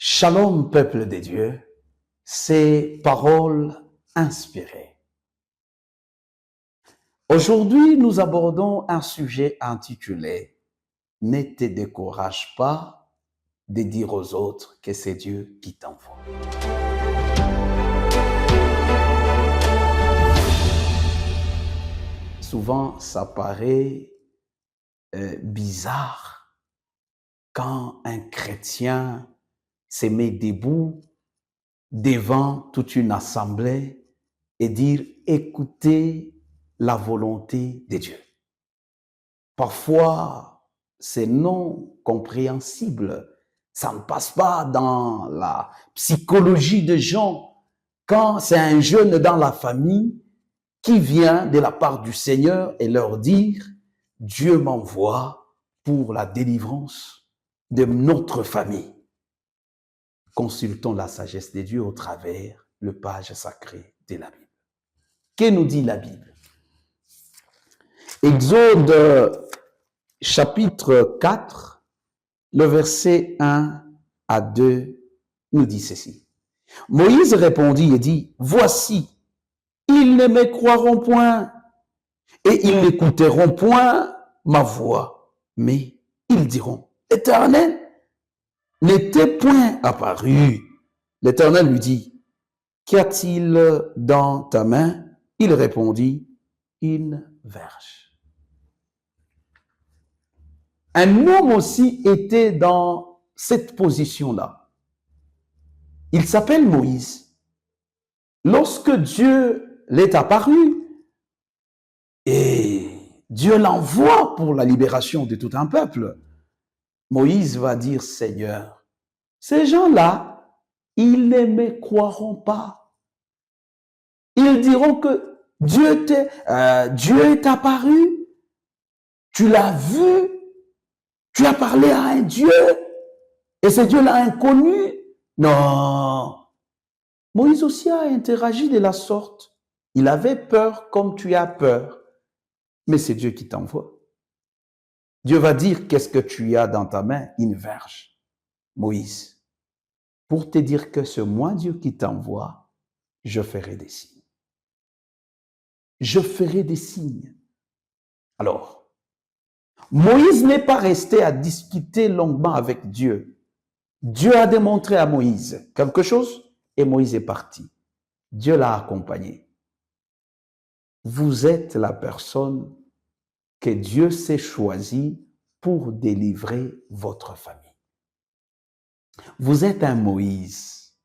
Shalom, peuple de Dieu, c'est paroles inspirées. Aujourd'hui, nous abordons un sujet intitulé « Ne te décourage pas de dire aux autres que c'est Dieu qui t'envoie ». Souvent, ça paraît bizarre quand un chrétien se met debout devant toute une assemblée et dire « écoutez la volonté de Dieu ». Parfois, c'est non compréhensible. Ça ne passe pas dans la psychologie des gens. Quand c'est un jeune dans la famille qui vient de la part du Seigneur et leur dire « Dieu m'envoie pour la délivrance de notre famille ». Consultons la sagesse de Dieu au travers le page sacré de la Bible. Que nous dit la Bible? Exode chapitre 4, le verset 1 à 2 nous dit ceci. Moïse répondit et dit, « Voici, ils ne me croiront point et ils n'écouteront point ma voix, mais ils diront, Éternel, n'était point apparu. » L'Éternel lui dit, « Qu'y a-t-il dans ta main ?» Il répondit, « Une verge. » Un homme aussi était dans cette position-là. Il s'appelle Moïse. Lorsque Dieu l'est apparu, et Dieu l'envoie pour la libération de tout un peuple, Moïse va dire, « Seigneur, ces gens-là, ils ne me croiront pas. Ils diront que Dieu est apparu, tu l'as vu, tu as parlé à un Dieu, et ce Dieu-là inconnu. » Non. Moïse aussi a interagi de la sorte. Il avait peur comme tu as peur, mais c'est Dieu qui t'envoie. Dieu va dire, qu'est-ce que tu as dans ta main? Une verge. Moïse, pour te dire que c'est moi Dieu qui t'envoie, je ferai des signes. Je ferai des signes. Alors, Moïse n'est pas resté à discuter longuement avec Dieu. Dieu a démontré à Moïse quelque chose et Moïse est parti. Dieu l'a accompagné. Vous êtes la personne que Dieu s'est choisie pour délivrer votre famille. Vous êtes un Moïse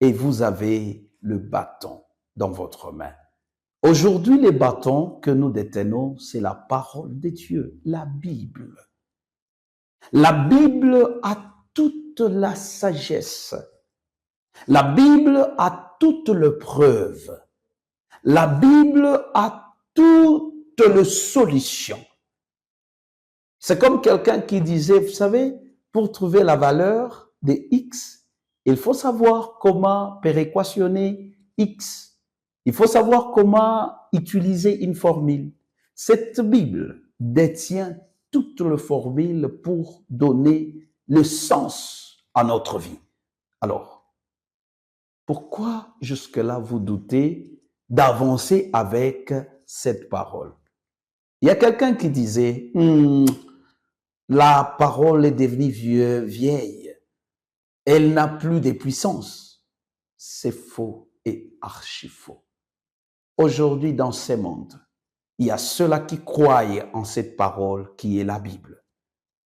et vous avez le bâton dans votre main. Aujourd'hui, le bâton que nous détenons, c'est la parole de Dieu, la Bible. La Bible a toute la sagesse. La Bible a toutes les preuves. La Bible a toutes les solutions. C'est comme quelqu'un qui disait, vous savez, pour trouver la valeur de X, il faut savoir comment péréquationner X. Il faut savoir comment utiliser une formule. Cette Bible détient toutes les formules pour donner le sens à notre vie. Alors, pourquoi jusque-là vous doutez d'avancer avec cette parole? Il y a quelqu'un qui disait, la parole est devenue vieille, elle n'a plus de puissance. C'est faux et archi faux. Aujourd'hui, dans ce monde, il y a ceux-là qui croient en cette parole qui est la Bible.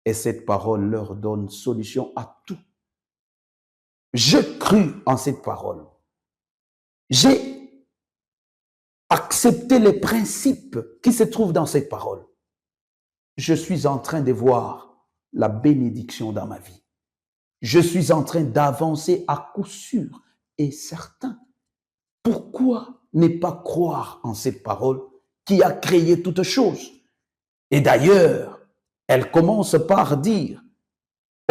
Et cette parole leur donne solution à tout. Je crus en cette parole. J'ai accepté les principes qui se trouvent dans cette parole. Je suis en train de voir la bénédiction dans ma vie. Je suis en train d'avancer à coup sûr et certain. Pourquoi ne pas croire en cette parole qui a créé toutes choses? Et d'ailleurs, elle commence par dire,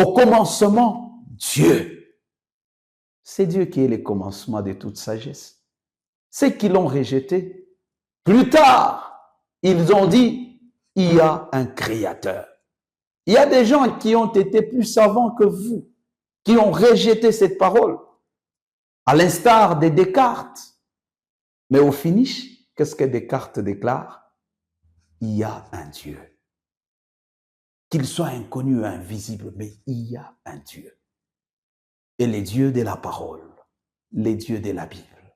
au commencement, Dieu. C'est Dieu qui est le commencement de toute sagesse. Ceux qui l'ont rejeté, plus tard, ils ont dit, il y a un créateur. Il y a des gens qui ont été plus savants que vous. qui ont rejeté cette parole, à l'instar de Descartes. Mais au finish, qu'est-ce que Descartes déclare? Il y a un Dieu. Qu'il soit inconnu, invisible, mais il y a un Dieu. Et les dieux de la parole, les dieux de la Bible,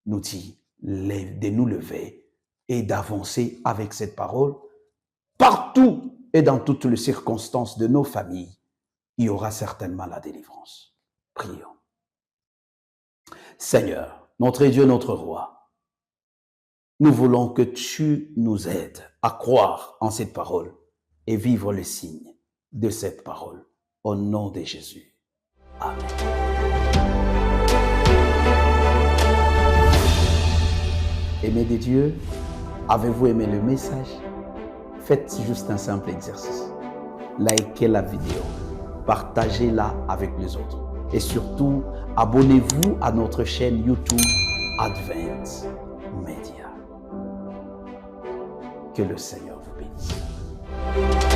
nous dit de nous lever et d'avancer avec cette parole partout et dans toutes les circonstances de nos familles. Il y aura certainement la délivrance. Prions. Seigneur, notre Dieu, notre Roi, nous voulons que tu nous aides à croire en cette parole et vivre le signe de cette parole. Au nom de Jésus. Amen. Aimés de Dieu, avez-vous aimé le message? Faites juste un simple exercice. Likez la vidéo, partagez-la avec les autres. Et surtout, abonnez-vous à notre chaîne YouTube Advent Media. Que le Seigneur vous bénisse.